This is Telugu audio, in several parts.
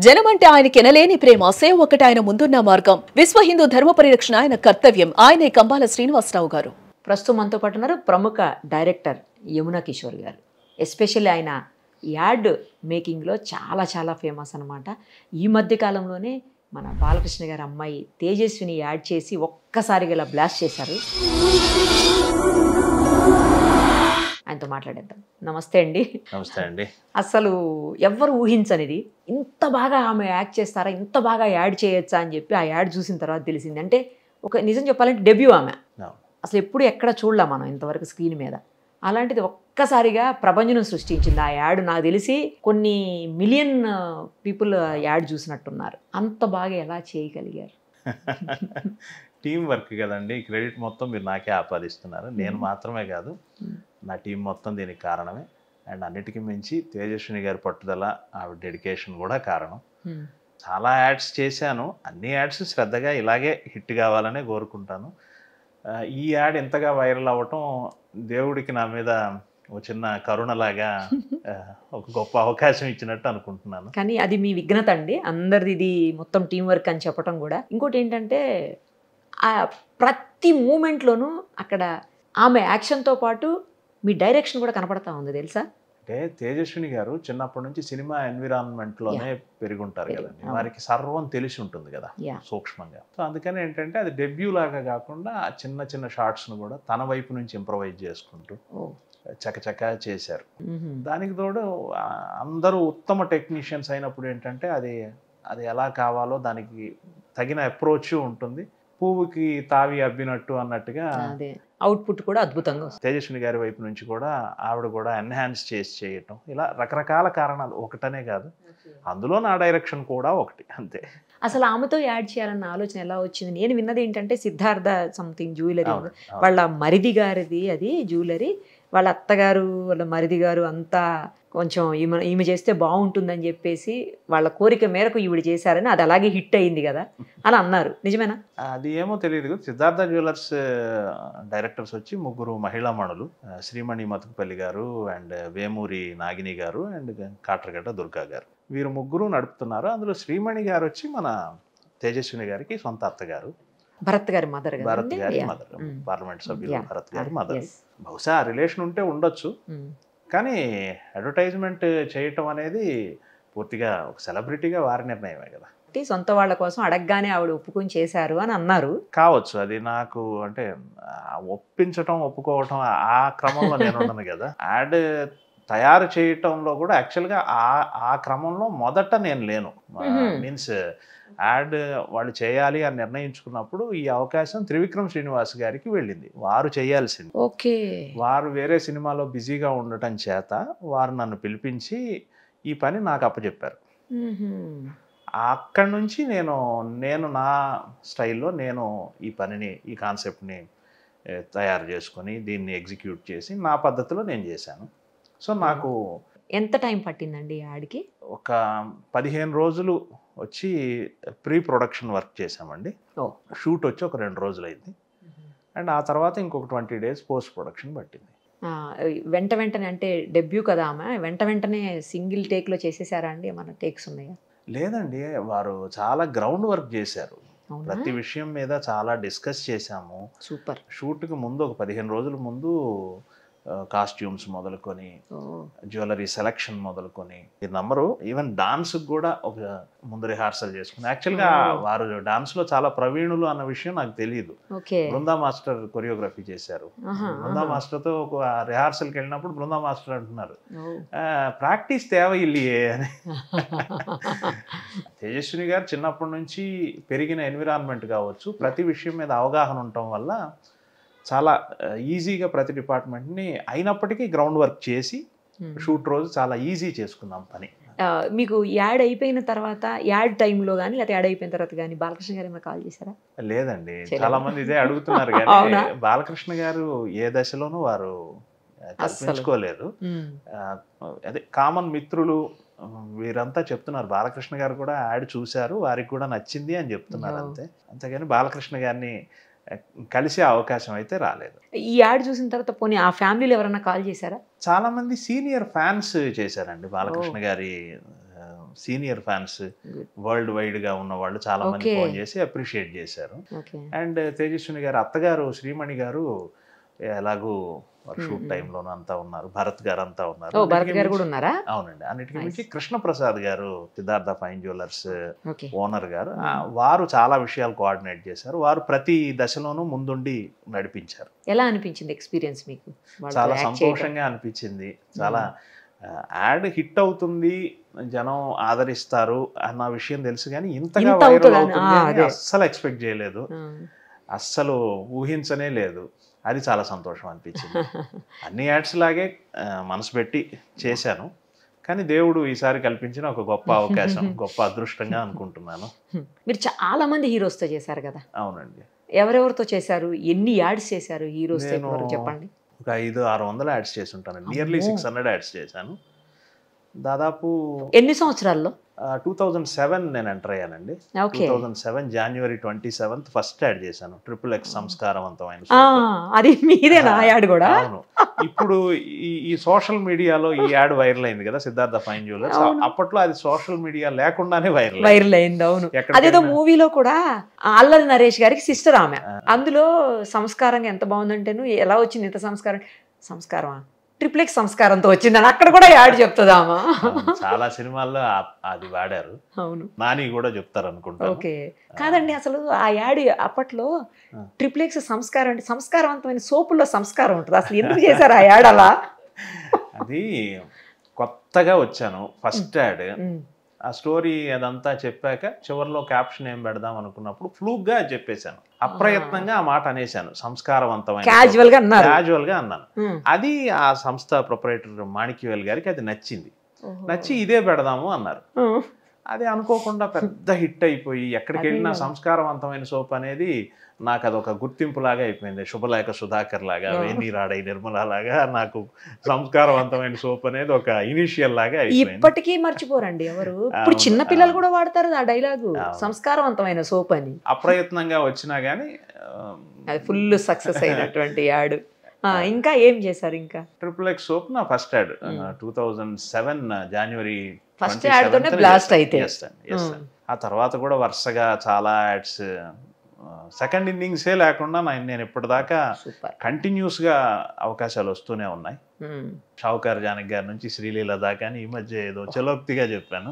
జనమంటే ఆయనకి ఎనలేని ప్రేమ, సేవ ఒకటి ఆయన ముందున్న మార్గం. విశ్వ హిందూ ధర్మ పరిరక్షణ ఆయన కర్తవ్యం. ఆయనే కంబాల శ్రీనివాసరావు గారు. ప్రస్తుతం మనతో పాటు ఉన్నారు ప్రముఖ డైరెక్టర్ యమునా కిషోర్ గారు. ఎస్పెషల్లీ ఆయన యాడ్ మేకింగ్లో చాలా చాలా ఫేమస్ అనమాట. ఈ మధ్య కాలంలోనే మన బాలకృష్ణ గారి అమ్మాయి తేజస్విని యాడ్ చేసి ఒక్కసారిగా ఇలా బ్లాస్ట్ చేశారు. ఆయనతో మాట్లాడేద్దాం. నమస్తే అండి. నమస్తే అండి. అసలు ఎవ్వరు ఊహించనిది ఇంత బాగా ఆమె యాక్ట్ చేస్తారా, ఇంత బాగా యాడ్ చేయొచ్చా అని చెప్పి ఆ యాడ్ చూసిన తర్వాత తెలిసింది. అంటే ఒక నిజం చెప్పాలంటే డెబ్యూ ఆమె. అసలు ఎప్పుడు ఎక్కడ చూడలే మనం ఇంతవరకు స్క్రీన్ మీద. అలాంటిది ఒక్కసారిగా ప్రపంచం సృష్టించింది ఆ యాడ్. నాకు తెలిసి కొన్ని మిలియన్ పీపుల్ యాడ్ చూసినట్టున్నారు. అంత బాగా ఎలా చేయగలిగారు? టీం వర్క్ కదండి. క్రెడిట్ మొత్తం మీరు నాకే ఆపాదిస్తున్నారు. నేను మాత్రమే కాదు, నా టీం మొత్తం దీనికి కారణమే. అండ్ అన్నిటికీ మించి తేజస్విని గారి పట్టుదల, ఆవిడ డెడికేషన్ కూడా కారణం. చాలా యాడ్స్ చేశాను. అన్ని యాడ్స్ శ్రద్ధగా ఇలాగే హిట్ కావాలనే కోరుకుంటాను. ఈ యాడ్ ఎంతగా వైరల్ అవ్వటం దేవుడికి నా మీద ఒక చిన్న కరుణలాగా ఒక గొప్ప అవకాశం ఇచ్చినట్టు అనుకుంటున్నాను. కానీ అది మీ విఘ్నత అండి. అందరిది ఇది మొత్తం టీం వర్క్ అని చెప్పడం కూడా. ఇంకోటి ఏంటంటే ఆ ప్రతి మూమెంట్లోనూ అక్కడ ఆమె యాక్షన్తో పాటు మీ డైరెక్షన్ కూడా కనపడతా ఉంది తెలుసా. అంటే తేజస్విని గారు చిన్నప్పటి నుంచి సినిమా ఎన్విరాన్మెంట్లోనే పెరుగుంటారు కదండి. వారికి సర్వం తెలిసి ఉంటుంది కదా సూక్ష్మంగా. సో అందుకని ఏంటంటే అది డెబ్యూ లాగా కాకుండా చిన్న చిన్న షార్ట్స్ను కూడా తన వైపు నుంచి ఇంప్రవైజ్ చేసుకుంటూ చకచక చేశారు. దానికి తోడు అందరూ ఉత్తమ టెక్నీషియన్స్ అయినప్పుడు ఏంటంటే అది ఎలా కావాలో దానికి తగిన అప్రోచ్ ఉంటుంది. పువ్వుకి తావి అబ్బినట్టు అన్నట్టుగా అవుట్పుట్ కూడా అద్భుతంగా వస్తుంది. తేజస్విని గారి వైపు నుంచి కూడా ఆవిడ కూడా ఎన్హాన్స్ చేసి చేయటం, ఇలా రకరకాల కారణాలు, ఒకటనే కాదు. అందులో నా డైరెక్షన్ కూడా ఒకటి, అంతే. అసలు ఆమెతో యాడ్ చేయాలన్న ఆలోచన ఎలా వచ్చింది? నేను విన్నది ఏంటంటే సిద్ధార్థ సంథింగ్ జ్యువెలరీ, వాళ్ళ మరిది గారిది అది జ్యువెలరీ. వాళ్ళ అత్తగారు వాళ్ళ మరిది గారు అంతా కొంచెం ఈమె చేస్తే బాగుంటుందని చెప్పేసి వాళ్ళ కోరిక మేరకు ఈవిడ చేశారని, అది అలాగే హిట్ అయింది కదా అని అన్నారు. నిజమేనా? అది ఏమో తెలియదు. సిద్ధార్థ జ్యువెలర్స్ డైరెక్టర్స్ వచ్చి ముగ్గురు మహిళామణులు, శ్రీమణి మతుకుపల్లి గారు అండ్ వేమూరి నాగిని గారు అండ్ కాట్రగడ్డ దుర్గా గారు. వీరు ముగ్గురు నడుపుతున్నారు. అందులో శ్రీమణి గారు వచ్చి మన తేజస్విని గారికి సొంత అత్తగారు, భరత్ గారి మదర్. భరత్ గారి మదర్, పార్లమెంట్ సభ్యులు భరత్ గారి మదర్. బహుశా రిలేషన్ ఉంటే ఉండొచ్చు, కానీ అడ్వర్టైజ్మెంట్ చేయటం అనేది పూర్తిగా ఒక సెలబ్రిటీగా వారి నిర్ణయమే కదా. సొంత వాళ్ళ కోసం అడగగానే ఆవిడ ఒప్పుకొని చేశారు అని అన్నారు. కావచ్చు, అది నాకు అంటే ఒప్పించటం ఒప్పుకోవటం ఆ క్రమంలో నేను ఉన్నాను కదా. యాడ్ తయారు చేయటంలో కూడా యాక్చువల్గా ఆ క్రమంలో మొదట నేను లేను. మీన్స్ యాడ్ వాళ్ళు చేయాలి అని నిర్ణయించుకున్నప్పుడు ఈ అవకాశం త్రివిక్రమ్ శ్రీనివాస్ గారికి వెళ్ళింది. వారు చేయాల్సింది. ఓకే. వారు వేరే సినిమాలో బిజీగా ఉండటం చేత వారు నన్ను పిలిపించి ఈ పని నాకు అప్పచెప్పారు. అక్కడి నుంచి నేను నా స్టైల్లో నేను ఈ పనిని, ఈ కాన్సెప్ట్ని తయారు చేసుకొని దీన్ని ఎగ్జిక్యూట్ చేసి నా పద్ధతిలో నేను చేశాను. సో నాకు ఎంత టైం పట్టిందండి యాడ్కి? ఒక 15 రోజులు వచ్చి ప్రీ ప్రొడక్షన్ వర్క్ చేసామండి. షూట్ వచ్చి ఒక 2 రోజులు అయింది. అండ్ ఆ తర్వాత ఇంకొక 20 days పోస్ట్ ప్రొడక్షన్ పట్టింది. వెంటనే అంటే డెబ్యూ కదా ఆమె, వెంటనే సింగిల్ టేక్లో చేసేసారా అండి? ఏమన్నా టేక్స్ ఉన్నాయా? లేదండి, వారు చాలా గ్రౌండ్ వర్క్ చేశారు. ప్రతి విషయం మీద చాలా డిస్కస్ చేశాము. సూపర్. షూట్కి ముందు ఒక 15 రోజుల ముందు కాస్ట్యూమ్స్ మొదలుకొని, జ్యువెలరీ సెలెక్షన్ మొదలుకొని, ఈ నంబరు ఈవెన్ డాన్స్ కూడా ఒక ముందు రిహార్సల్ చేసుకుని. యాక్చువల్గా వారు డాన్స్లో చాలా ప్రవీణులు అన్న విషయం నాకు తెలియదు. బృందా మాస్టర్ కొరియోగ్రఫీ చేశారు. బృందా మాస్టర్తో ఒక రిహార్సల్కి వెళ్ళినప్పుడు బృందా మాస్టర్ అంటున్నారు, ప్రాక్టీస్ తేవయిల్లియే అని. తేజస్విని గారు చిన్నప్పటి నుంచి పెరిగిన ఎన్విరాన్మెంట్ కావచ్చు, ప్రతి విషయం మీద అవగాహన ఉండటం వల్ల చాలా ఈజీగా ప్రతి డిపార్ట్మెంట్ని అయినప్పటికీ గ్రౌండ్ వర్క్ చేసి షూట్ రోజు చాలా ఈజీ చేసుకున్నాం పని. మీకు యాడ్ అయిపోయిన తర్వాత, యాడ్ టైంలో కానీ లేకపోతే యాడ్ అయిపోయిన తర్వాత కానీ బాలకృష్ణ గారు ఏమైనా కాల్ చేశారా? లేదండి, చాలా మంది ఇదే అడుగుతున్నారు కానీ బాలకృష్ణ గారు ఏ దశలోనూ వారు కల్పించుకోలేదు. అదే కామన్ మిత్రులు వీరంతా చెప్తున్నారు, బాలకృష్ణ గారు కూడా యాడ్ చూశారు, వారికి కూడా నచ్చింది అని చెప్తున్నారు అంతే. అంతేగాని బాలకృష్ణ గారిని కలిసే అవకాశం అయితే రాలేదు. ఈ యాడ్ చూసిన తర్వాత పోనీ ఆ ఫ్యామిలీలో ఎవరైనా కాల్ చేశారా? చాలా మంది సీనియర్ ఫ్యాన్స్ చేశారండి బాలకృష్ణ గారి సీనియర్ ఫ్యాన్స్ వరల్డ్ వైడ్ గా ఉన్న వాళ్ళు చాలా మంది Okay. ఫోన్ చేసి అప్రిషియేట్ చేశారు. ఓకే అండ్ తేజస్విని గారు అత్తగారు శ్రీమణి గారు ఎలాగూ షూట్ టైంలోనూ అంతా ఉన్నారు, భరత్ గారు అంతా ఉన్నారు. ఓ భరత్ గారు కూడా ఉన్నారా? అవునండి. అన్నిటికీ మించి కృష్ణప్రసాద్ గారు Siddhartha fine jewellers okay owner గారు, వారు చాలా విషయాలు కోఆర్డినేట్ చేశారు. వారు ప్రతి దశలోనూ ముందుండి నడిపించారు. ఎలా అనిపించింది ఎక్స్పీరియన్స్ మీకు? వాళ్ళతో చాలా act చేయడం? సంతోషంగా అనిపించింది. చాలా యాడ్ హిట్ అవుతుంది, జనం ఆదరిస్తారు అన్న విషయం తెలుసు, కానీ ఇంతగా ఇంత వైరల్ అవుతుందని, అవుతుంది అని అదే. అస్సలు ఎక్స్పెక్ట్ చేయలేదు, ఆ. అస్సలు ఊహించనే లేదు. అది చాలా సంతోషం అనిపించింది. అన్ని యాడ్స్ లాగే మనసు పెట్టి చేశాను, కానీ దేవుడు ఈసారి కల్పించిన ఒక గొప్ప అవకాశం, గొప్ప అదృష్టంగా అనుకుంటున్నాను. మీరు చాలా మంది హీరోస్తో చేశారు కదా? అవునండి. ఎవరెవరితో చేశారు? ఎన్ని యాడ్స్ చేశారు హీరోస్ నేను చెప్పండి. ఒక 500-600 యాడ్స్ చేసి ఉంటాను. నియర్లీ 600 యాడ్స్ చేశాను. దాదాపు ఎన్ని సంవత్సరాల్లో? 2007 నేను ఎంటర్ అయ్యానండి. ఓకే 2007 జనవరి 27 ఫస్ట్ యాడ్ చేశాను, XXX సంస్కారవంతమైన ఆ, సోపు. అది మీదేనా ఆ యాడ్ కూడా? అవును. ఇప్పుడు ఈ సోషల్ మీడియాలో ఈ యాడ్ వైరల్ అయింది కదా, సిద్ధార్థ ఫైన్ జ్యువెలర్స్. అప్పట్లో అది సోషల్ మీడియా లేకుండానే వైరల్ అయింది. అవును, ఎక్కడికైనా- అదేదో మూవీలో కూడా అల్లరి నరేష్ గారికి సిస్టర్ ఆమె. అందులో సంస్కారంగా ఎంత బాగుందంటేను, ఎలా వచ్చింది ఇంత సంస్కారం? సంస్కారమా, XXX సంస్కారంతో వచ్చిందని అక్కడ కూడా యాడ్ చెప్తుందామా? అవును, చాలా సినిమాల్లో అది వాడారు. అవును, నాని కూడా చెప్తారు అనుకుంటా. ఓకే. కాదండి, అసలు ఆ యాడ్ అప్పట్లో XXX సంస్కారం అంటే సంస్కారవంతమైన సోపుల్లో సంస్కారం ఉంటుంది. అసలు ఎందుకు చేశారు ఆ యాడ్ అలా? అది కొత్తగా వచ్చాను, ఫస్ట్ యాడ్. ఆ స్టోరీ అదంతా చెప్పాక చివరిలో క్యాప్షన్ ఏం పెడదాం అనుకున్నప్పుడు ఫ్లూక్ గా చెప్పేశాను, అప్రయత్నంగా ఆ మాట అనేశాను, సంస్కారవంతమైన క్యాజువల్ గా అన్నారు. క్యాజువల్ గా అన్నాను. అది ఆ సంస్థ ప్రొపరేటర్ మాణిక్యవేల్ గారికి అది నచ్చింది. నచ్చి ఇదే పెడదాము అన్నారు. అది అనుకోకుండా పెద్ద హిట్ అయిపోయి ఎక్కడికి వెళ్ళినా సంస్కారవంతమైన సోప్ అనేది నాకు అదొక గుర్తింపు లాగా అయిపోయింది. శుభలేఖ సుధాకర్ లాగా, వేణి రాడై నిర్మలా లాగా నాకు సంస్కారవంతమైన సోప్ అనేది ఒక ఇనిషియల్ లాగా అయిపోయింది. ఇప్పటికీ మర్చిపోరండి ఎవరు. ఇప్పుడు చిన్న పిల్లలు కూడా వాడతారు ఆ డైలాగు, సంస్కారవంతమైన సోప్ అని. అప్రయత్నంగా వచ్చినా గానీ అది ఫుల్ సక్సెస్ అయినటువంటి యాడ్. ఇంకా ఏం చేశారు? ఇంకా XXX సోప్ నా ఫస్ట్ యాడ్ 2007 జనవరి ఫస్ట్ యాడ్ తోనే బ్లాస్ట్ అయితే. ఆ తర్వాత కూడా వరుసగా చాలా యాడ్స్, సెకండ్ ఇన్నింగ్సే లేకుండా నేను ఇప్పటిదాకా కంటిన్యూస్ గా అవకాశాలు వస్తూనే ఉన్నాయి. షావుకార్ జానకి గారి నుంచి శ్రీలీల దాకా. ఈ మధ్య ఏదో చలోక్తిగా చెప్పాను,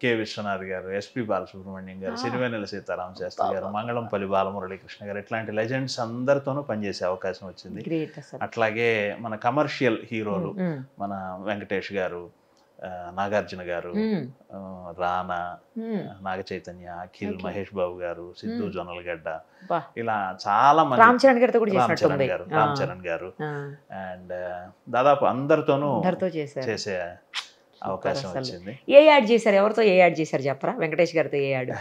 కె విశ్వనాథ్ గారు, ఎస్పి బాలసుబ్రహ్మణ్యం గారు, సిరివెన్నెల సీతారామ శాస్త్రి గారు, మంగళంపల్లి బాలమురళీకృష్ణ గారు, ఇట్లాంటి లెజెండ్స్ అందరితోనూ పనిచేసే అవకాశం వచ్చింది. అట్లాగే మన కమర్షియల్ హీరోలు, మన వెంకటేష్ గారు, నాగార్జున గారు, రానా, నాగ చైతన్య, అఖిల్, మహేష్ బాబు గారు, సిద్ధు జొన్నలగడ్డ, ఇలా చాలా మంది, రామ్ చరణ్ గారు, అండ్ దాదాపు అందరితోనూ చేసే అవకాశం వచ్చింది. ఏ యాడ్ చేశారు? ఎవరితో ఏ యాడ్ చేశారు చెప్పరా? వెంకటేష్ గారితో ఏ యాడ్?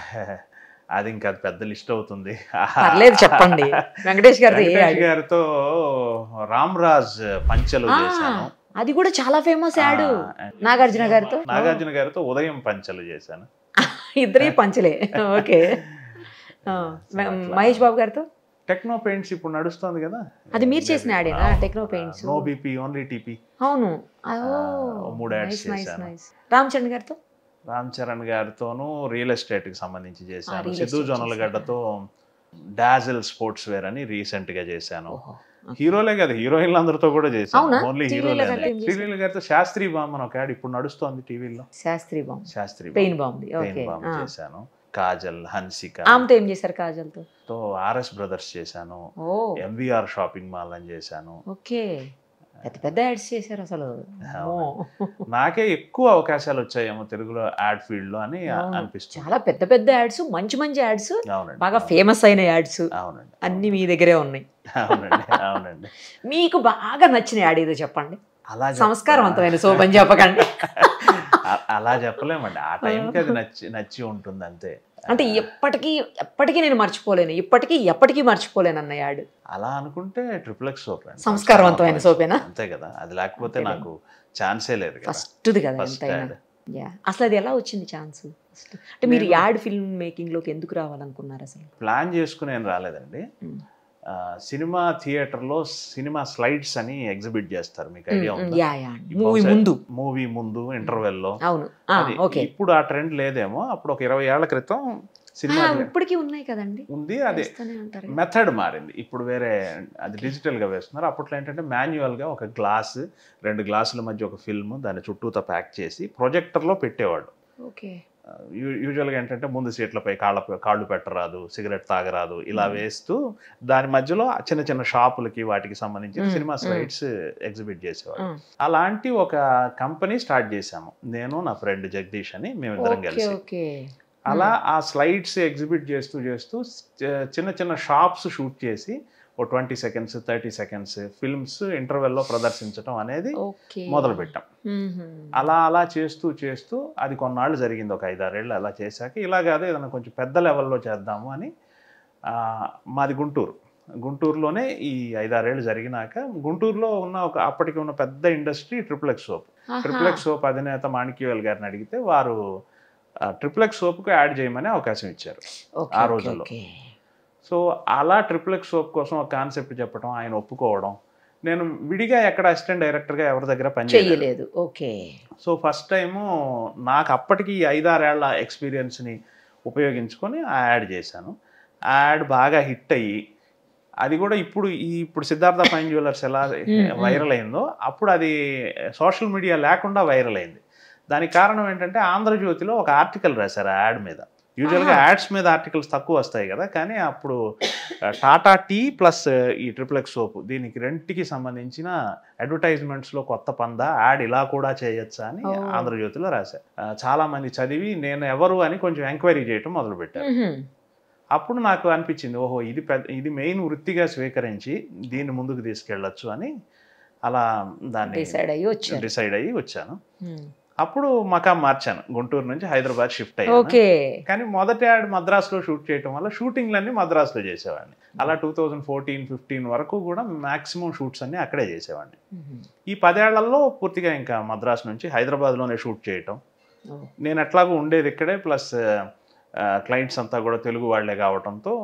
అది ఇంకా పెద్ద లిస్ట్ అవుతుంది, పర్లేదు చెప్పండి. వెంకటేష్ గారితో రామ్ రాజ్ పంచలు చేశాను, అది కూడా చాలా ఫేమస్ యాడ్. నాగార్జున గారితో ఉదయం పంచలు చేశాను, ఇద్దరే పంచలే. ఓకే. మహేష్ బాబు గారితో టెక్నో పెయింట్స్ ఇప్పుడు నడుస్తుంది కదా, అది మీరు చేసిన యాడేనా? Techno paints, no BP only TP. అవును, 3 యాడ్స్ చేశాను. రామ్ చరణ్ గారితోనూ రియల్ ఎస్టేట్ కి సంబంధించి చేశాను. సిద్ధు జొన్నలగడ్డతో డాజిల్ స్పోర్ట్స్ వేర్ అని రీసెంట్ గా చేశాను. హీరోలే కదా, హీరోయిన్లు అందరితో కూడా చేశాను, ఓన్లీ హీరోలే. శ్రీలీల గారితో శాస్త్రి బాంబ్ అని ఒక యాడ్ ఇప్పుడు నడుస్తోంది టీవీలో. శాస్త్రి బాంబ్ చేశాను. కాజల్, హన్సిక, ఆమెతో ఏం చేశారు? కాజల్ తో ఆర్ఎస్ బ్రదర్స్ చేశాను, ఎంవిఆర్ షాపింగ్ మాల్ అని చేశాను. ఓకే, పెద్ద యాడ్స్ చేశారు అసలు. నాకే ఎక్కువ అవకాశాలు వచ్చాయేమో తెలుగులో యాడ్ ఫీల్డ్ లో అని అనిపిస్తుంది. చాలా పెద్ద యాడ్స్, మంచి యాడ్స్, బాగా ఫేమస్ అయిన యాడ్స్ అన్ని మీ దగ్గరే ఉన్నాయి. అవునండి. మీకు బాగా నచ్చిన యాడ్ ఏదో చెప్పండి. అలా సంస్కారవంతమైన సోప్ అని చెప్పకండి. అలా చెప్పలేమండి, ఆ టైంకి అది నచ్చి ఉంటుంది అంతే. అంటే ఎప్పటికీ నేను మర్చిపోలేను, ఎప్పటికీ మర్చిపోలేను అన్న యాడ్. అలా అనుకుంటే XXX సోప్ సంస్కారవంతమైన సోపేనా? అంతే కదా, అది లేకపోతే నాకు ఛాన్సే లేదు. ఫస్ట్ది కదా ఎంతైనా. అసలు అది ఎలా వచ్చింది ఛాన్స్? అంటే మీరు యాడ్ ఫిల్మ్ మేకింగ్ లోకి ఎందుకు రావాలనుకున్నారు? అసలు ప్లాన్ చేసుకుని ఏం రాలేదండి. సినిమా థియేటర్లో సినిమా స్లైడ్స్ అని ఎగ్జిబిట్ చేస్తారు, మీకు ఐడియా మూవీ ముందు ఇంటర్వెల్లో. ఇప్పుడు ఆ ట్రెండ్ లేదేమో, అప్పుడు ఒక 20 ఏళ్ల క్రితం సినిమా ఇప్పటికీ ఉన్నాయి కదండి ఉంది. అదే మెథడ్ మారింది, ఇప్పుడు వేరే అది డిజిటల్ గా వేస్తున్నారు. అప్పట్లో ఏంటంటే మాన్యువల్ గా ఒక గ్లాస్ 2 గ్లాసుల మధ్య ఒక ఫిల్మ్ దాన్ని చుట్టూతో ప్యాక్ చేసి ప్రొజెక్టర్ లో పెట్టేవాడు. యూజువల్గా ఏంటంటే ముందు సీట్లపై కాళ్ళు పెట్టరాదు, సిగరెట్ తాగరాదు, ఇలా వేస్తూ దాని మధ్యలో చిన్న చిన్న షాపులకి వాటికి సంబంధించిన సినిమా స్లైడ్స్ ఎగ్జిబిట్ చేసేవాడు. అలాంటి ఒక కంపెనీ స్టార్ట్ చేశాము, నేను నా ఫ్రెండ్ జగదీష్ అని, మేమిద్దరం కలిసి. అలా ఆ స్లైడ్స్ ఎగ్జిబిట్ చేస్తూ చేస్తూ చిన్న చిన్న షాప్స్ షూట్ చేసి ఓ 20 seconds 30 seconds ఫిల్మ్స్ ఇంటర్వెల్లో ప్రదర్శించడం అనేది మొదలు పెట్టాం. అలా అలా చేస్తూ చేస్తూ అది కొన్నాళ్ళు జరిగింది, ఒక 5-6 ఏళ్ళు. అలా చేశాక ఇలా కాదు ఏదైనా కొంచెం పెద్ద లెవెల్లో చేద్దాము అని, మాది గుంటూరులోనే ఈ 5-6 ఏళ్ళు జరిగినాక గుంటూరులో ఉన్న అప్పటికి ఉన్న పెద్ద ఇండస్ట్రీ ట్రిపుల్ ఎక్స్ సోప్ అధినేత మాణిక్యవేల్ గారిని అడిగితే వారు ట్రిపుల్ ఎక్స్ సోప్కు యాడ్ చేయమని అవకాశం ఇచ్చారు ఆ రోజుల్లో. సో అలా ట్రిపుల్ ఎక్స్ సోప్ కోసం ఒక కాన్సెప్ట్ చెప్పడం, ఆయన ఒప్పుకోవడం. నేను విడిగా ఎక్కడ అసిస్టెంట్ డైరెక్టర్గా ఎవరి దగ్గర పనిచేయలేదు. సో ఫస్ట్ టైము నాకు అప్పటికి 5-6 ఏళ్ల ఎక్స్పీరియన్స్ని ఉపయోగించుకొని ఆ యాడ్ చేశాను. ఆ యాడ్ బాగా హిట్ అయ్యి, అది కూడా ఇప్పుడు సిద్ధార్థ ఫైన్ జ్యువెలర్స్ ఎలా వైరల్ అయిందో అప్పుడు అది సోషల్ మీడియా లేకుండా వైరల్ అయింది. దానికి కారణం ఏంటంటే ఆంధ్రజ్యోతిలో ఒక ఆర్టికల్ రాశారు ఆ యాడ్ మీద. యూజువల్గా యాడ్స్ మీద ఆర్టికల్స్ తక్కువ వస్తాయి కదా, కానీ అప్పుడు టాటా టీ ప్లస్ ఈ ట్రిపుల్ ఎక్స్ సోప్ దీనికి రెంటికి సంబంధించిన అడ్వర్టైజ్మెంట్స్లో కొత్త పందా యాడ్ ఇలా కూడా చేయొచ్చా అని ఆంధ్రజ్యోతిలో రాశారు. చాలా మంది చదివి నేను ఎవరు అని కొంచెం ఎంక్వైరీ చేయటం మొదలుపెట్టారు. అప్పుడు నాకు అనిపించింది, ఓహో ఇది మెయిన్ వృత్తిగా స్వీకరించి దీన్ని ముందుకు తీసుకెళ్ళొచ్చు అని అలా దాన్ని డిసైడ్ అయ్యి వచ్చాను. అప్పుడు మకాం మార్చాను, గుంటూరు నుంచి హైదరాబాద్ షిఫ్ట్ అయ్యాను. కానీ మొదటి యాడ్ మద్రాసులో షూట్ చేయడం వల్ల షూటింగ్లన్నీ మద్రాసులో చేసేవాడిని. అలా 2014-15 వరకు కూడా మాక్సిమం షూట్స్ అన్ని అక్కడే చేసేవాడిని. ఈ 10 ఏళ్లలో పూర్తిగా ఇంకా మద్రాసు నుంచి హైదరాబాద్లోనే షూట్ చేయటం. నేను ఎట్లాగో ఉండేది ఇక్కడే, ప్లస్ క్లయింట్స్ అంతా కూడా తెలుగు వాళ్లే కావడంతో,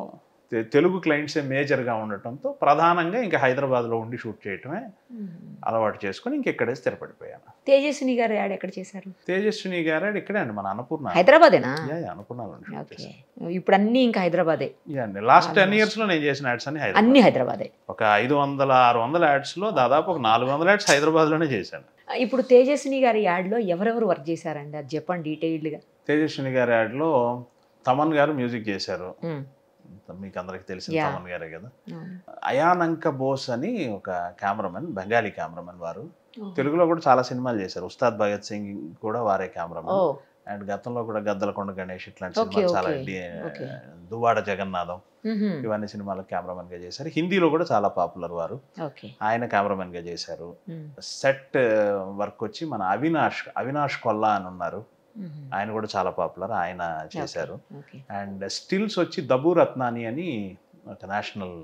తెలుగు క్లయింట్సే మేజర్గా ఉండటంతో ప్రధానంగా ఇంకా హైదరాబాద్లో ఉండి షూట్ చేయటమే అలవాటు చేసుకుని ఇంకెక్కడే స్థిరపడిపోయాను. తేజస్విని గారు యాడ్ ఎక్కడ చేశారు? తేజస్విని గారు యాడ్ ఇక్కడే అండి, మన అన్నపూర్ణ. హైదరాబాదేనా? అన్నపూర్ణలో. ఇప్పుడు అన్ని ఇంకా హైదరాబాదే. లాస్ట్ 10 years లో నేను చేసిన యాడ్స్ అన్ని హైదరాబాదే. ఒక 500-600 యాడ్స్ లో దాదాపు ఒక 400 యాడ్స్ హైదరాబాద్ లోనే చేశాను. ఇప్పుడు తేజస్విని గారి యాడ్లో ఎవరెవరు వర్క్ చేశారండి, అది చెప్పండి డీటెయిల్డ్గా. తేజస్విని గారి యాడ్లో తమన్ గారు మ్యూజిక్ చేశారు, మీకు అందరికి తెలిసిన తమన్ గారే కదా. అయానంక బోస్ అని ఒక కెమెరామెన్, బెంగాలీ కెమెరామెన్, వారు తెలుగులో కూడా చాలా సినిమాలు చేశారు. ఉస్తాద్ భగత్ సింగ్ కూడా వారే కెమెరామెన్. అండ్ గతంలో కూడా గద్దలకొండ గణేష్ ఇట్లాంటి సినిమాలు చాలా, దువ్వాడ జగన్నాథం, ఇవన్నీ సినిమాలకు కెమెరామెన్ గా చేశారు. హిందీలో కూడా చాలా పాపులర్ వారు, ఆయన కెమెరామెన్ గా చేశారు. సెట్ వర్క్ వచ్చి మన అవినాష్ కొల్లా అని ఉన్నారు, ఆయన కూడా చాలా పాపులర్, ఆయన చేశారు. అండ్ స్టిల్స్ వచ్చి దబూ రత్నాని అని ఒక నేషనల్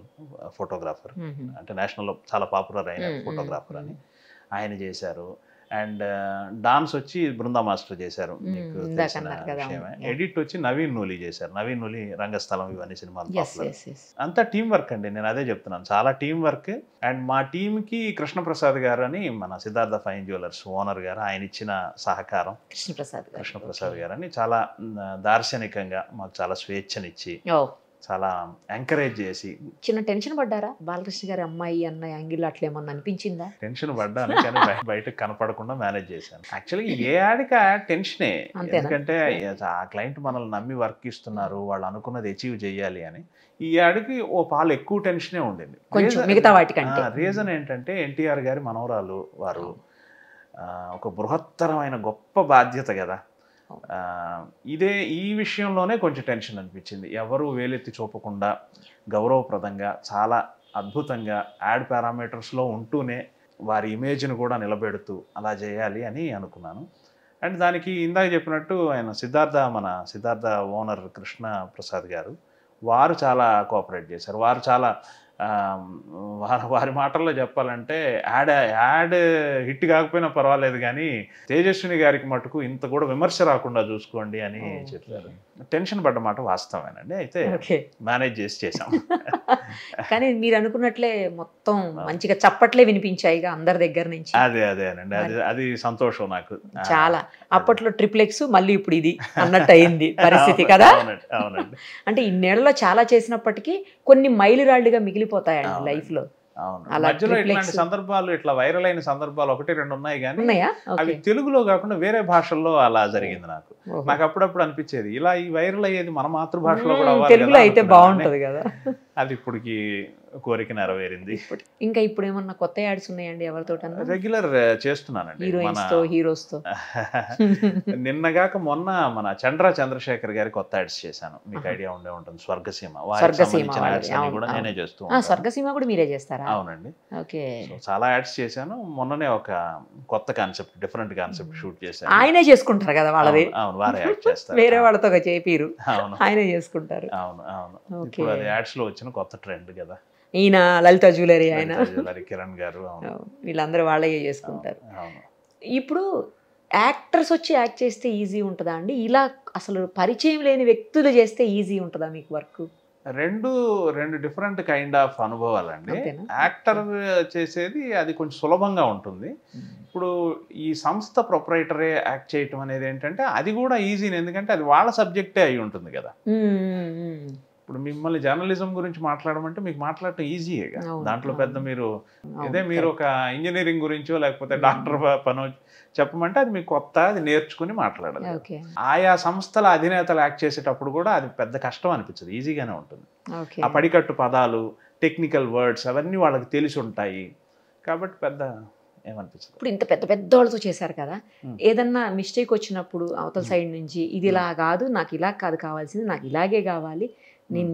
ఫోటోగ్రాఫర్, అంటే నేషనల్లో చాలా పాపులర్ అయిన ఫోటోగ్రాఫర్ అని ఆయన చేశారు. అండ్ డాన్స్ వచ్చి బృందా మాస్టర్ చేశారు, మీకు తెలిసిన విషయమే. ఎడిట్ వచ్చి నవీన్ నూలి చేశారు, నవీన్ నూలి రంగస్థలం ఇవన్నీ సినిమాలు పాపులర్. అంతా టీం వర్క్ అండి, నేను అదే చెప్తున్నాను, చాలా టీం వర్క్. అండ్ మా టీంకి కృష్ణప్రసాద్ గారు అని మన సిద్ధార్థ ఫైన్ జ్యువెలర్స్ ఓనర్ గారు, ఆయన ఇచ్చిన సహకారం, కృష్ణప్రసాద్ గారు అని చాలా దార్శనికంగా మాకు చాలా స్వేచ్ఛనిచ్చి చాలా ఎంకరేజ్ చేసి. చిన్న టెన్షన్ పడ్డారా బాలకృష్ణ గారి అమ్మాయి అన్న యాంగిల్ అట్లా ఏమన్నా అనిపించిందా? టెన్షన్ పడ్డాను, కానీ బయటకు కనపడకుండా మేనేజ్ చేశాను. యాక్చువల్లీ ఏ యాడ్కి ఆ టెన్షనే, ఎందుకంటే ఆ క్లయింట్ మనల్ని నమ్మి వర్క్ ఇస్తున్నారు, వాళ్ళు అనుకున్నది అచీవ్ చేయాలి అని. ఈ యాడ్కి ఓ పాలు ఎక్కువ టెన్షనే ఉండింది మిగతా వాటికంటే. రీజన్ ఏంటంటే ఎన్టీఆర్ గారి మనవరాలు వారు, ఒక బృహత్తరమైన గొప్ప బాధ్యత కదా. ఈ విషయంలోనే కొంచెం టెన్షన్ అనిపించింది. ఎవరు వేలెత్తి చూపకుండా గౌరవప్రదంగా చాలా అద్భుతంగా యాడ్ పారామీటర్స్లో ఉంటూనే వారి ఇమేజ్ను కూడా నిలబెడుతూ అలా చేయాలి అని అనుకున్నాను. అండ్ దానికి ఇందాక చెప్పినట్టు మన సిద్ధార్థ ఓనర్ కృష్ణ ప్రసాద్ గారు, వారు చాలా కోఆపరేట్ చేశారు. వారు చాలా వారి మాటల్లో చెప్పాలంటే యాడ్ హిట్ కాకపోయినా పర్వాలేదు, కానీ తేజస్విని గారికి మటుకు ఇంత కూడా విమర్శ రాకుండా చూసుకోండి అని చెప్పారు. టెన్షన్ పడ్డ మాట వాస్తవేనండి, అయితే మేనేజ్ చేసాం. కానీ మీరు అనుకున్నట్లే మొత్తం మంచిగా చప్పట్లే వినిపించాయిగా అందరి దగ్గర నుంచి. అదేనండి, అది సంతోషం నాకు చాలా. అప్పట్లో ట్రిప్లెక్స్, మళ్ళీ ఇప్పుడు ఇది అన్నట్టు అయింది పరిస్థితి కదా. అవునండి. అంటే ఇన్నేళ్లలో చాలా చేసినప్పటికీ కొన్ని మైలురాళ్లుగా మిగిలిపోతాయండి లైఫ్ లో. అవును, మధ్యలో ఇట్లాంటి సందర్భాలు, ఇట్లా వైరల్ అయిన సందర్భాలు 1-2 ఉన్నాయి, కానీ అవి తెలుగులో కాకుండా వేరే భాషల్లో అలా జరిగింది. నాకు అప్పుడప్పుడు అనిపించేది ఇలా ఈ వైరల్ అయ్యేది మన మాతృభాషలో కూడా తెలుగులో అయితే బాగుంటది కదా. అది ఇప్పటికి కోరిక నెరవేరింది. ఇంకా ఇప్పుడు ఏమన్నా కొత్త యాడ్స్ ఉన్నాయండి ఎవరితో? రెగ్యులర్ చేస్తున్నానండి హీరోస్ తో. నిన్నగాక మొన్న మన చంద్రశేఖర్ గారి కొత్త యాడ్స్ చేశాను. మీకు ఐడియా ఉండే ఉంటుంది, స్వర్గసీమ కూడా నేనే చేస్తూ. స్వర్గసీమ కూడా మీరే చేస్తారా? అవునండి. ఓకే. చాలా యాడ్స్ చేశాను. మొన్ననే ఒక కొత్త కాన్సెప్ట్, డిఫరెంట్ కాన్సెప్ట్ షూట్ చేశాను. ఆయనే చేసుకుంటారు కదా వాళ్ళది. అవును, వారే యాడ్ చేస్తారు, వేరే వాళ్ళతో చేపిరు. అవును, ఆయనే చేసుకుంటారు. అవును అవును. ఇప్పుడు అది యాడ్స్ లో వచ్చిన కొత్త ట్రెండ్ కదా. ఈయన లలిత జ్యువెలరీ, ఆయన కిరణ్ గారు, వీళ్ళందరూ వాళ్ళే చేసుకుంటారు. ఇప్పుడు యాక్టర్స్ వచ్చి యాక్ట్ చేస్తే ఈజీ ఉంటుందా అండి? ఇలా అసలు పరిచయం లేని వ్యక్తులు చేస్తే ఈజీ ఉంటుందా మీకు వర్క్? రెండు డిఫరెంట్ కైండ్ ఆఫ్ అనుభవాలండి. యాక్టర్ చేసేది అది కొంచెం సులభంగా ఉంటుంది. ఇప్పుడు ఈ సంస్థ ప్రొపరైటరే యాక్ట్ చేయటం అనేది ఏంటంటే అది కూడా ఈజీని, ఎందుకంటే అది వాళ్ళ సబ్జెక్టే అయి ఉంటుంది కదా. ఇప్పుడు మిమ్మల్ని జర్నలిజం గురించి మాట్లాడమంటే మీకు మాట్లాడటం ఈజీయేగా. దాంట్లో పెద్ద మీరు ఒక ఇంజనీరింగ్ గురించో లేకపోతే డాక్టర్ పనో చెప్పమంటే అది మీకు కొత్త, అది నేర్చుకుని మాట్లాడాలి. ఆయా సంస్థల అధినేతలు యాక్ట్ చేసేటప్పుడు కూడా అది పెద్ద కష్టం అనిపించదు, ఈజీగానే ఉంటుంది. ఆ పడికట్టు పదాలు, టెక్నికల్ వర్డ్స్ అవన్నీ వాళ్ళకి తెలిసి ఉంటాయి కాబట్టి పెద్ద ఏమనిపించదు. ఇప్పుడు ఇంత పెద్ద పెద్ద వాళ్ళతో చేశారు కదా, ఏదన్నా మిస్టేక్ వచ్చినప్పుడు అవతల సైడ్ నుంచి ఇది ఇలా కాదు, నాకు ఇలా కాదు కావాల్సింది, నాకు ఇలాగే కావాలి,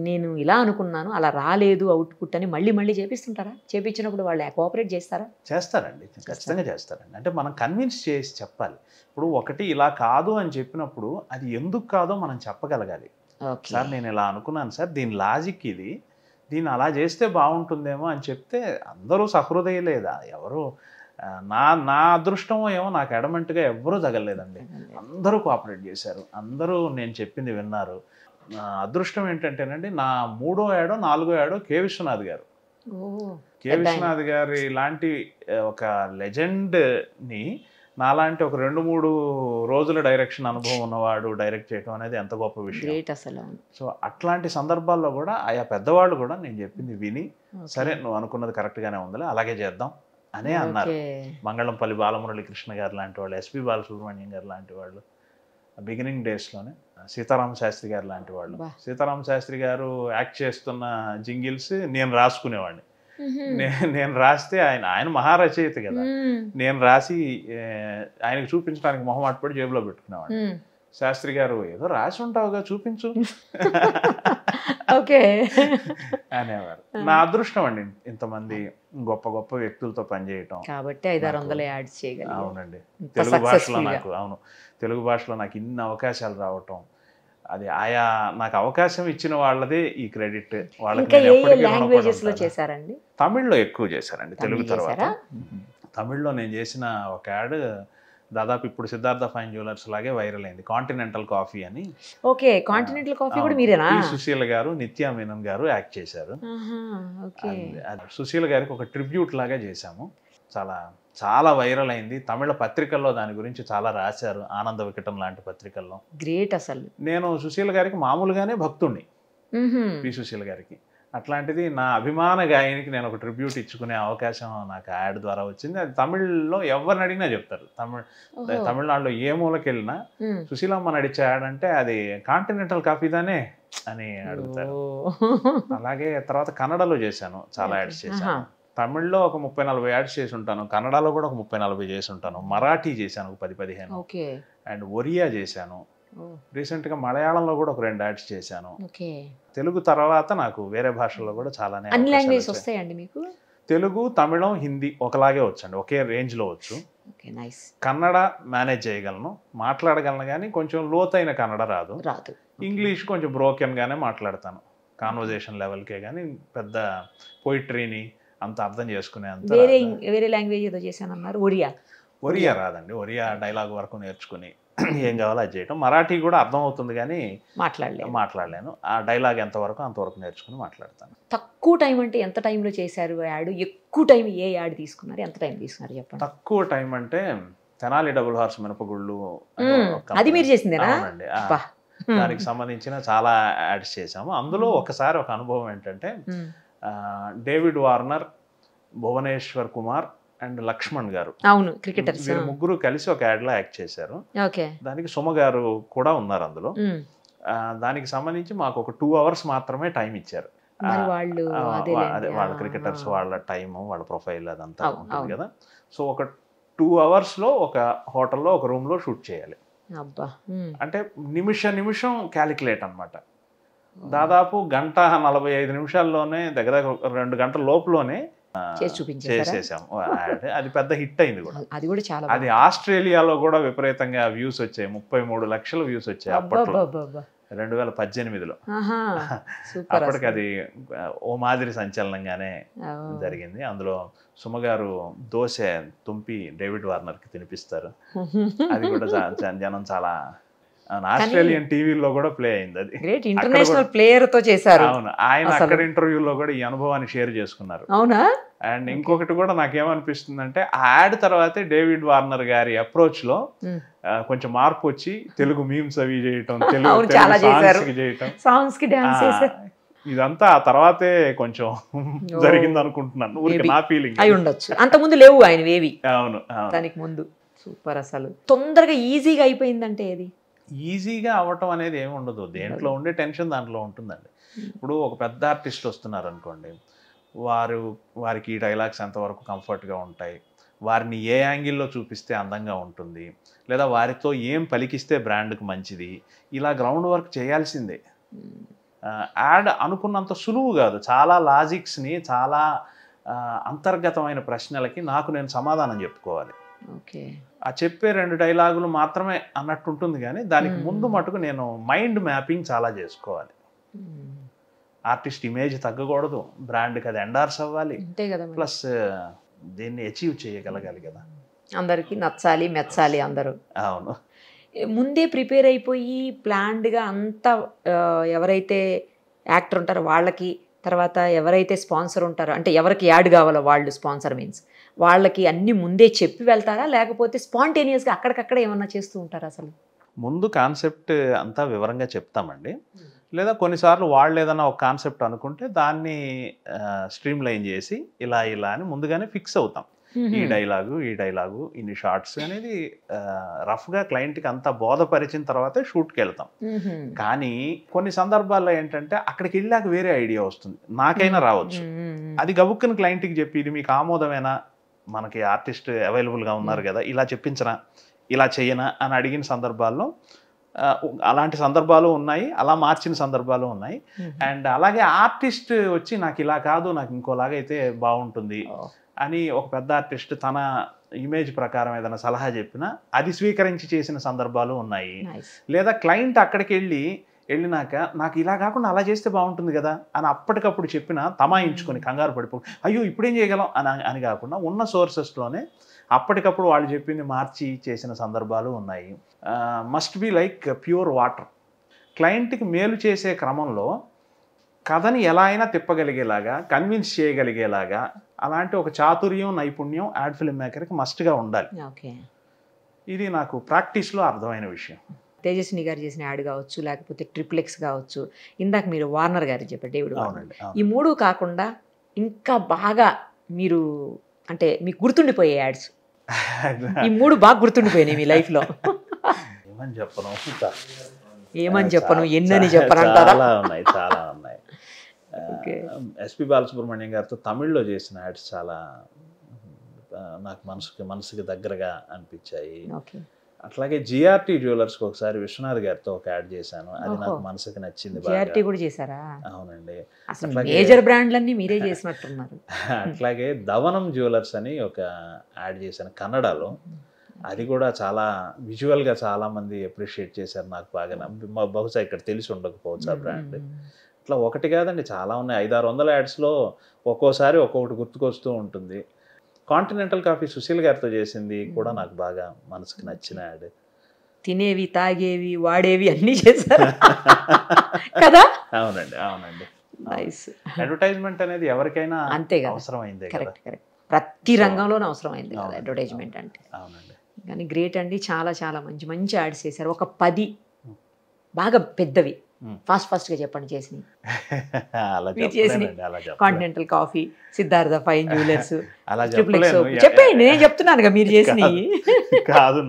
నేను ఇలా అనుకున్నాను, అలా రాలేదు అవుట్పుట్ అని మళ్ళీ చేపిస్తుంటారా? చేపించినప్పుడు వాళ్ళు కోఆపరేట్ చేస్తారండి, ఖచ్చితంగా చేస్తారండి. అంటే మనం కన్విన్స్ చేసి చెప్పాలి. ఇప్పుడు ఒకటి ఇలా కాదు అని చెప్పినప్పుడు అది ఎందుకు కాదో మనం చెప్పగలగాలి. సార్ నేను ఇలా అనుకున్నాను సార్, దీని లాజిక్ ఇది, దీన్ని అలా చేస్తే బాగుంటుందేమో అని చెప్తే అందరూ సహృదయలేదా? ఎవరు నా అదృష్టమో ఏమో, నాకు అడమెంట్గా ఎవరూ తగలలేదండి. అందరూ కోఆపరేట్ చేశారు, అందరూ నేను చెప్పింది విన్నారు. అదృష్టం ఏంటంటేనండి, నా 3వ యాడో 4వ యాడో కె విశ్వనాథ్ గారు. కె విశ్వనాథ్ గారి లాంటి ఒక లెజెండ్ని నాలాంటి ఒక 2-3 రోజుల డైరెక్షన్ అనుభవం ఉన్నవాడు డైరెక్ట్ చేయడం అనేది ఎంత గొప్ప విషయం. సో అట్లాంటి సందర్భాల్లో కూడా ఆయా పెద్దవాళ్ళు కూడా నేను చెప్పింది విని, సరే నువ్వు అనుకున్నది కరెక్ట్గానే ఉందిలే, అలాగే చేద్దాం అనే అన్నారు. మంగళంపల్లి బాలమురళీకృష్ణ గారు లాంటి వాళ్ళు, ఎస్పి బాలసుబ్రహ్మణ్యం గారు లాంటి వాళ్ళు, బిగినింగ్ డేస్లోనే సీతారామ శాస్త్రి గారు లాంటి వాళ్ళు. సీతారామ శాస్త్రి గారు యాక్ట్ చేస్తున్న జింగిల్స్ నేను రాసుకునేవాడిని. నేను రాస్తే ఆయన మహారచయిత కదా, నేను రాసి ఆయనకు చూపించడానికి మొహమాట పడి జేబులో పెట్టుకునేవాడిని. శాస్త్రి గారు ఏదో రాసి ఉంటావుగా చూపించు అనేవారు. నా అదృష్టం అండి ఇంతమంది గొప్ప గొప్ప వ్యక్తులతో పనిచేయటం. కాబట్టి 500-600 యాడ్స్ చేయగలిగాను. అవునండి, తెలుగు భాషలో నాకు ఇన్ని అవకాశాలు రావటం, అది ఆయా నాకు అవకాశం ఇచ్చిన వాళ్ళదే ఈ క్రెడిట్. చేశారండి తమిళ్లో ఎక్కువ చేశారండి, తెలుగు తర్వాత. తమిళ్లో నేను చేసిన ఒక యాడ్ దాదాపు ఇప్పుడు సిద్ధార్థ ఫైన్ జ్యువెలర్స్ లాగే వైరల్ అయింది, కాంటినెంటల్ కాఫీ అని. ఓకే, కాంటినెంటల్ కాఫీ కూడా మీరేనా? సుశీల గారు, నిత్యా మీనన్ గారు యాక్ట్ చేశారు. సుశీల గారికి ఒక ట్రిబ్యూట్ లాగా చేశాము. చాలా వైరల్ అయింది. తమిళ పత్రికల్లో దాని గురించి చాలా రాశారు, ఆనంద వికటం లాంటి పత్రికల్లో. గ్రేట్. అసలు నేను సుశీల గారికి మామూలుగానే భక్తుణ్ణి, పి సుశీల గారికి. అట్లాంటిది నా అభిమాన గాయనికి నేను ఒక ట్రిబ్యూట్ ఇచ్చుకునే అవకాశం నాకు యాడ్ ద్వారా వచ్చింది. అది తమిళ్లో ఎవరిని అడిగినా చెప్తారు. తమిళనాడులో ఏ మూలకి వెళ్ళినా సుశీలమ్మ నడిచే యాడ్ అంటే అది కాంటినెంటల్ కాఫీదానే అని అడుగుతారు. అలాగే తర్వాత కన్నడలో చేశాను, చాలా యాడ్స్ చేశాను. తమిళ్లో ఒక 30-40 యాడ్స్ చేసి ఉంటాను, కన్నడలో కూడా ఒక 30-40 చేసి ఉంటాను, మరాఠీ చేశాను ఒక 10-15, అండ్ ఒరియా చేశాను. రీసెంట్గా మలయాళంలో కూడా ఒక 2 యాడ్స్ చేశాను. తెలుగు తర్వాత నాకు వేరే భాషల్లో కూడా చాలానే. అన్ని లాంగ్వేజెస్ వస్తాయండి మీకు? తెలుగు, తమిళం, హిందీ ఒకలాగే వచ్చండి, ఒకే రేంజ్లో వచ్చు. కన్నడ మేనేజ్ చేయగలను, మాట్లాడగలను, కానీ కొంచెం లోతైన కన్నడ రాదు. ఇంగ్లీష్ కొంచెం బ్రోకెన్గానే మాట్లాడతాను, కాన్వర్జేషన్ లెవెల్కే, కానీ పెద్ద పోయిటరీని అంత అర్థం చేసుకునే అంత. వేరే లాంగ్వేజ్ ఏదో చేశాను అన్నారు, ఒరియా రాదండి. ఒరియా డైలాగ్ వరకు నేర్చుకుని ఏం కావాలో అది చేయటం. మరాఠీ కూడా అర్థమవుతుంది కానీ మాట్లాడలేను. ఆ డైలాగ్ ఎంతవరకు అంతవరకు నేర్చుకుని మాట్లాడతాను. తక్కువ టైం అంటే ఎంత టైంలో చేశారు యాడ్? ఎక్కువ టైం ఏ యాడ్ తీసుకున్నారు, ఎంత టైం తీసుకున్నారు చెప్పండి. తక్కువ టైం అంటే తెనాలి డబుల్ హార్స్ మినపగుళ్ళు, అది మీరు చేసిందేనా? అవునండి. దానికి సంబంధించిన చాలా యాడ్స్ చేసాము. అందులో ఒకసారి ఒక అనుభవం ఏంటంటే David Warner, Bhuvneshwar Kumar and Laxman గారు, అవును క్రికెటర్స్, వీరు ముగ్గురు కలిసి ఒక యాడ్ లో యాక్ట్ చేశారు. ఓకే. దానికి సుమ గారు కూడా ఉన్నారు అందులో. దానికి సంబంధించి మాకు ఒక 2 hours మాత్రమే టైం ఇచ్చారు. అదే వాళ్ళ క్రికెటర్స్, వాళ్ళ టైము, వాళ్ళ ప్రొఫైల్ అదంతా ఉంటుంది కదా. సో ఒక 2 hours లో ఒక హోటల్లో ఒక రూమ్ లో షూట్ చేయాలి. అంటే నిమిషం క్యాలిక్యులేట్ అన్నమాట. దాదాపు 1:45 దగ్గర 2 గంటల లోపులోనే చేసేసాం. అది పెద్ద హిట్ అయింది కూడా. అది ఆస్ట్రేలియాలో కూడా విపరీతంగా వ్యూస్ వచ్చాయి. 33 లక్షల వ్యూస్ వచ్చాయి అప్పట్లో, 2018లో. అప్పటికి అది ఓ మాదిరి సంచలనంగానే జరిగింది. అందులో సుమగారు దోశ తుంపి డేవిడ్ వార్నర్ కి తినిపిస్తారు. అది కూడా జనం చాలా, ఆస్ట్రేలియన్ టీవీలో కూడా ప్లే అయింది. అది ఇంటర్నేషనల్ ప్లేయర్ తో చేశారు. అవును, ఆయన అక్కడ ఇంటర్వ్యూలో కూడా ఈ అనుభవాన్ని షేర్ చేసుకున్నారు. అవునా? అండ్ ఇంకొకటి కూడా నాకేమనిపిస్తుంది అంటే ఆ యాడ్ తర్వాతే డేవిడ్ వార్నర్ గారి అప్రోచ్ లో కొంచెం మార్పు వచ్చి తెలుగు మీమ్స్ అవి చేయటం, సాంగ్స్ కి డాన్స్ చేశారు. ఇదంతా ఆ తర్వాతే కొంచెం జరిగింది అనుకుంటున్నాను. ఊరికి నా ఫీలింగ్ అయి ఉండొచ్చు. అంత ముందు లేవు ఆయన ఏవి. అవును, దానికి ముందు. సూపర్. అసలు తొందరగా ఈజీగా అయిపోయిందంటే ఏది? ఈజీగా అవ్వటం అనేది ఏమి ఉండదు. దేంట్లో ఉండే టెన్షన్ దాంట్లో ఉంటుందండి. ఇప్పుడు ఒక పెద్ద ఆర్టిస్ట్ వస్తున్నారు అనుకోండి, వారికి ఈ డైలాగ్స్ ఎంతవరకు కంఫర్ట్గా ఉంటాయి, వారిని ఏ యాంగిల్లో చూపిస్తే అందంగా ఉంటుంది, లేదా వారితో ఏం పలికిస్తే బ్రాండ్కి మంచిది, ఇలా గ్రౌండ్ వర్క్ చేయాల్సిందే. యాడ్ అనుకున్నంత సులువు కాదు. చాలా లాజిక్స్ని, చాలా అంతర్గతమైన ప్రశ్నలకి నేను సమాధానం చెప్పుకోవాలి. ఆ చెప్పే 2 డైలాగులు మాత్రమే అన్నట్టు ఉంటుంది కానీ దానికి ముందు మటుకు నేను మైండ్ మ్యాపింగ్ చాలా చేసుకోవాలి. ఆర్టిస్ట్ ఇమేజ్ తగ్గకూడదు, బ్రాండ్కి అది ఎండార్స్ అవ్వాలి, ప్లస్ దీన్ని అచీవ్ చేయగలగాలి కదా, అందరికి నచ్చాలి, మెచ్చాలి అందరూ. అవును, ముందే ప్రిపేర్ అయిపోయి ప్లాన్డ్గా అంతా ఎవరైతే యాక్టర్ ఉంటారో వాళ్ళకి, తర్వాత ఎవరైతే స్పాన్సర్ ఉంటారో, అంటే ఎవరికి యాడ్ కావాలో వాళ్ళు, స్పాన్సర్ మీన్స్ వాళ్ళకి అన్ని ముందే చెప్పి వెళ్తారా, లేకపోతే స్పాంటేనియస్గా అక్కడికక్కడ ఏమన్నా చేస్తూ ఉంటారా? అసలు ముందు కాన్సెప్ట్ అంతా వివరంగా చెప్తామండి. లేదా కొన్నిసార్లు వాళ్ళు ఏదైనా ఒక కాన్సెప్ట్ అనుకుంటే దాన్ని స్ట్రీమ్ లైన్ చేసి ఇలా అని ముందుగానే ఫిక్స్ అవుతాం. ఈ డైలాగు ఇన్ని షార్ట్స్ అనేది రఫ్గా క్లయింట్కి అంతా బోధపరిచిన తర్వాతే షూట్కి వెళ్తాం. కానీ కొన్ని సందర్భాల్లో ఏంటంటే అక్కడికి వెళ్ళాక వేరే ఐడియా వస్తుంది, నాకైనా రావచ్చు. అది గబుక్కుని క్లయింట్కి చెప్పి ఇది మీకు ఆమోదమేనా, మనకి ఆర్టిస్ట్ అవైలబుల్గా ఉన్నారు కదా, ఇలా చెప్పించనా, ఇలా చేయనా అని అడిగిన సందర్భాల్లో అలాంటి సందర్భాలు ఉన్నాయి, అలా మార్చిన సందర్భాలు ఉన్నాయి. అండ్ అలాగే ఆర్టిస్ట్ వచ్చి నాకు ఇలా కాదు, నాకు ఇంకోలాగైతే బాగుంటుంది అని ఒక పెద్ద ఆర్టిస్ట్ తన ఇమేజ్ ప్రకారం ఏదైనా సలహా చెప్పినా అది స్వీకరించి చేసిన సందర్భాలు ఉన్నాయి. లేదా క్లయింట్ అక్కడికి వెళ్ళినాక నాకు ఇలా కాకుండా అలా చేస్తే బాగుంటుంది కదా అని అప్పటికప్పుడు చెప్పినా తమాయించుకొని కంగారు అయ్యో ఇప్పుడేం చేయగలం అని కాకుండా ఉన్న సోర్సెస్లోనే అప్పటికప్పుడు వాళ్ళు చెప్పింది మార్చి చేసిన సందర్భాలు ఉన్నాయి. Must be like pure water. క్లయింట్కి మేలు చేసే క్రమంలో కథని ఎలా అయినా తిప్పగలిగేలాగా, కన్విన్స్ చేయగలిగేలాగా అలాంటి ఒక చాతుర్యం, నైపుణ్యం యాడ్ ఫిల్మ్ మేకర్కి మస్ట్గా ఉండాలి. ఇది నాకు ప్రాక్టీస్లో అర్థమైన విషయం. తేజస్విని గారు చేసిన యాడ్ కావచ్చు, లేకపోతే ట్రిప్లెక్స్ కావచ్చు, ఇందాక మీరు వార్నర్ గారు చెప్పారు, డేవిడ్ వార్నర్, ఈ 3 కాకుండా ఇంకా బాగా మీరు అంటే మీకు గుర్తుండిపోయే యాడ్స్, ఈ 3 బాగా గుర్తుండిపోయినాయి మీ లైఫ్లో? ఏమని చెప్పను, ఎన్నని చెప్పనంటారా? చాలా ఉన్నాయి. ఎస్పి బాలసుబ్రహ్మణ్యం గారితో తమిళ్లో చేసిన యాడ్స్ చాలా నాకు మనసుకి దగ్గరగా అనిపించాయి. అట్లాగే జిఆర్టీ జ్యువెలర్స్కి ఒకసారి విశ్వనాథ్ గారితో ఒక యాడ్ చేశాను, అది నాకు మనసుకి నచ్చింది. జిఆర్టీ కూడా చేశారా? అవునండి, మేజర్ బ్రాండ్లన్నీ మీరే చేసినట్టున్నారు. అట్లాగే దవనం జ్యువెలర్స్ అని ఒక యాడ్ చేశాను కన్నడలో, అది కూడా చాలా విజువల్గా చాలా మంది అప్రిషియేట్ చేశారు. నాకు బాగా బహుశా ఇక్కడ తెలిసి ఉండకపోవచ్చు ఆ బ్రాండ్. ఇట్లా ఒకటి కాదండి, చాలా ఉన్నాయి. 500-600 యాడ్స్లో ఒక్కోసారి ఒక్కొక్కటి గుర్తుకొస్తూ ఉంటుంది. కాంటినెంటల్ కాఫీ సుశీల్ గారితో చేసింది కూడా నాకు బాగా మనసుకు నచ్చిన యాడ్. తినేవి తాగేవి వాడేవి అన్నీ చేశారు కదా. అవునండి, అవునండి. నైస్. అడ్వర్టైజ్మెంట్ అనేది ఎవరికైనా అంతే కదా, అవసరమైందే కదా. Correct correct. ప్రతి రంగంలోనూ అవసరమైంది కదా అడ్వర్టైజ్మెంట్ అంటే. అవునండి. కానీ గ్రేట్ అండి, చాలా చాలా మంచి మంచి యాడ్స్ చేశారు. ఒక 10 బాగా పెద్దవి ఫాస్ట్గా చెప్పండి చేసినవి. అలా మీరు చేసినవి చెప్పలేనండి, అలా చెప్పలేను. Continental coffee, Siddhartha fine jewellers, అలా ట్రిపుల్ ఎక్స్. చెప్పలేను. చెప్పండి, నేను చెప్తున్నానుగా మీరు చేసినవి. కాదు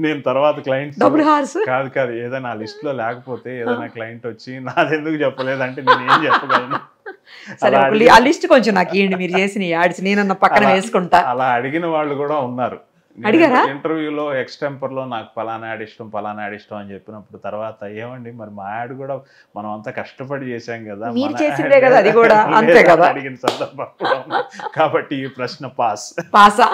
నేను తర్వాత క్లయింట్స్ డబుల్ హార్స్ కాదు కాదు ఏదైనా లిస్ట్ లో లేకపోతే ఏదైనా క్లయింట్ వచ్చి నాది ఎందుకు చెప్పలేదంటే నేను ఏం చెప్పగలను. సరే, ఆ లిస్ట్ కొంచెం నాకు ఇవ్వండి, మీరు చేసిన యాడ్స్ నేనన్న పక్కన వేసుకుంటా. అలా అడిగిన వాళ్ళు కూడా ఉన్నారు. అడిగారా? ఇంటర్వ్యూలో ఎక్స్టెంపర్ లో నాకు పలానా యాడ్ ఇష్టం పలానా యాడ్ ఇష్టం అని చెప్పినప్పుడు తర్వాత ఏమండి మరి మా యాడ్ కూడా మనం అంతా కష్టపడి చేశాం కదా, మీరు మన చేసిందే ad కదా అది కూడా, అంతే లేదా కదా. అడిగిన సందర్భం కూడా ఉంది. కాబట్టి ఈ ప్రశ్న పాసా.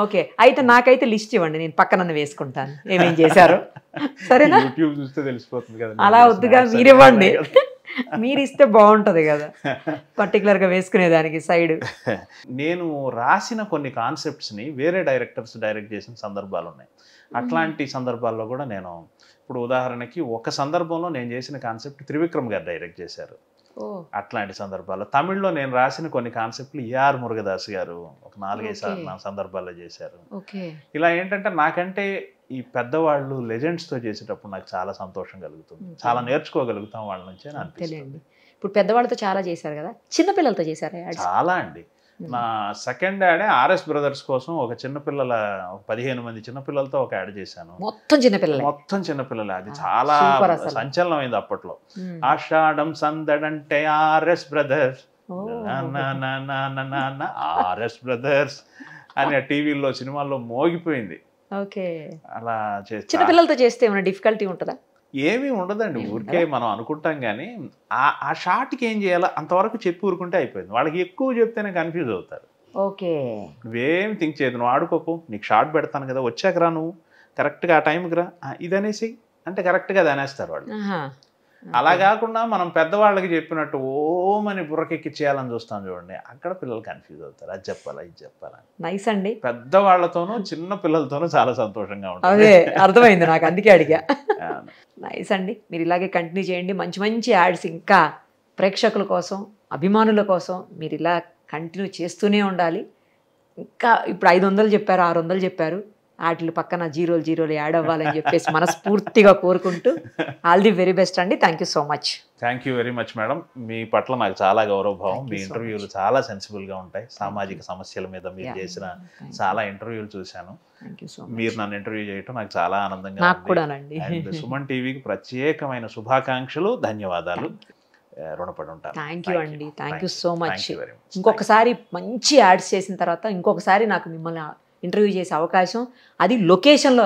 ఓకే, అయితే నాకైతే లిస్ట్ ఇవ్వండి, నేను పక్కన వేసుకుంటాను ఏమేం చేశారు. సరేనా? యూట్యూబ్ చూస్తే తెలిసిపోతుంది కదా. అలా వద్దుగా, మీరు ఇవ్వండి. మీరు ఇస్తే బాగుంటది కదా పర్టికులర్గా వేసుకునేదానికి సైడ్. నేను రాసిన కొన్ని కాన్సెప్ట్స్ని వేరే డైరెక్టర్స్ డైరెక్ట్ చేసిన సందర్భాలు ఉన్నాయి. అట్లాంటి సందర్భాల్లో కూడా నేను ఇప్పుడు ఉదాహరణకి ఒక సందర్భంలో నేను చేసిన కాన్సెప్ట్ త్రివిక్రమ్ గారు డైరెక్ట్ చేశారు. అట్లాంటి సందర్భాల్లో తమిళ్లో నేను రాసిన కొన్ని కాన్సెప్ట్లు ఏఆర్ మురుగదాస్ గారు ఒక 4-5 సందర్భాల్లో చేశారు. ఇలా ఏంటంటే నాకంటే ఈ పెద్దవాళ్ళు లెజెండ్స్తో చేసేటప్పుడు నాకు చాలా సంతోషం కలుగుతుంది, చాలా నేర్చుకోగలుగుతాం వాళ్ళ నుంచి అని అనిపిస్తుంది. ఇప్పుడు పెద్దవాళ్ళతో చాలా చేశారు కదా, చిన్నపిల్లలతో చేశారు చాలా అండి. నా సెకండ్ యాడే ఆర్ఎస్ బ్రదర్స్ కోసం ఒక చిన్నపిల్లల 15 మంది చిన్నపిల్లలతో ఒక యాడ్ చేశాను. మొత్తం చిన్నపిల్లలే. అది చాలా సంచలనమైంది అప్పట్లో. ఆషాఢం సందడంటే ఆర్ఎస్ బ్రదర్స్, ఆర్ఎస్ బ్రదర్స్ అని టీవీలో సినిమాల్లో మోగిపోయింది. అలా చేస్తే చిన్నపిల్లలతో చేస్తే ఏమైనా డిఫికల్టీ ఉంటుందా? ఏమీ ఉండదండి, ఊరికే మనం అనుకుంటాం కానీ ఆ షార్ట్కి ఏం చేయాలో అంతవరకు చెప్పి ఊరుకుంటే అయిపోయింది. వాళ్ళకి ఎక్కువ చెప్తేనే కన్ఫ్యూజ్ అవుతారు. నువ్వేం థింక్ చేయదు, నువ్వు ఆడుకోకు, నీకు షార్ట్ పెడతాను కదా, వచ్చాక రా, నువ్వు కరెక్ట్గా ఆ టైంకి రా, ఇది అనేసి అంటే కరెక్ట్గా అది అనేస్తారు వాళ్ళు. అలా కాకుండా మనం పెద్దవాళ్ళకి చెప్పినట్టు ఓమని బుర్రకెక్కి చేయాలని చూస్తాం చూడండి, అక్కడ పిల్లలు కన్ఫ్యూజ్ అవుతారు. అది చెప్పాలా ఇది చెప్పాలా. నైస్ అండి. పెద్దవాళ్లతోనూ చిన్న పిల్లలతోనూ చాలా సంతోషంగా ఉంటుంది. అదే అర్థమైంది నాకు, అందుకే అడిగా. నైస్ అండి, మీరు ఇలాగే కంటిన్యూ చేయండి. మంచి మంచి యాడ్స్ ఇంకా ప్రేక్షకుల కోసం, అభిమానుల కోసం మీరు ఇలా కంటిన్యూ చేస్తూనే ఉండాలి. ఇంకా ఇప్పుడు 500 చెప్పారు, 600 చెప్పారు, వాటి పక్కన 0 యాడ్ అవ్వాలని చెప్పేసి మనస్ఫూర్తిగా కోరుకుంటూ ఆల్ ది వెరీ బెస్ట్ అండి. Thank you so much. Thank you very much madam. మీ పట్ల నాకు చాలా గౌరవభావం. మీ ఇంటర్వ్యూలు చాలా సెన్సిబుల్గా ఉంటాయి. సామాజిక సమస్యల మీద మీరు చేసిన చాలా ఇంటర్వ్యూలు చూశాను. మీరు నన్ను ఇంటర్వ్యూ చేయటం నాకు చాలా ఆనందంగా ఉంది. అండ్ సుమన్ టీవీకి ప్రత్యేకమైన శుభాకాంక్షలు, ధన్యవాదాలు, రుణపడి ఉంటాను. థ్యాంక్ యూ అండి, థ్యాంక్ యూ సో మచ్. ఇంకొకసారి మంచి యాడ్స్ చేసిన తర్వాత ఇంకొకసారి నాకు మిమ్మల్ని ఇంటర్వ్యూ చేసే అవకాశం, అది లొకేషన్లో